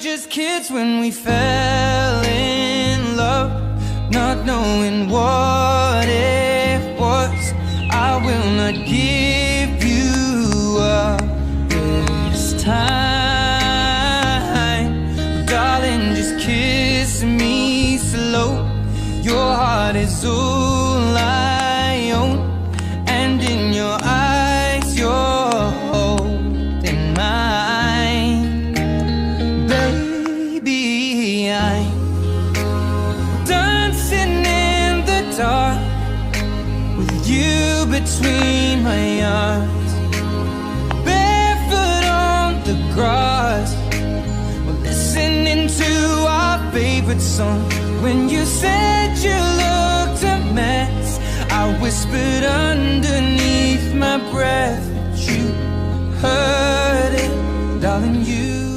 just kids when we fell in love, not knowing what it was. I will not give you up this time, darling, just kiss me slow. Your heart is all I own, and in your eyes you're holding mine. Baby, I'm dancing in the dark with you between my arms, barefoot on the grass, we're listening to our favorite song. When you said you looked a mess, I whispered underneath my breath, but you heard it, darling, you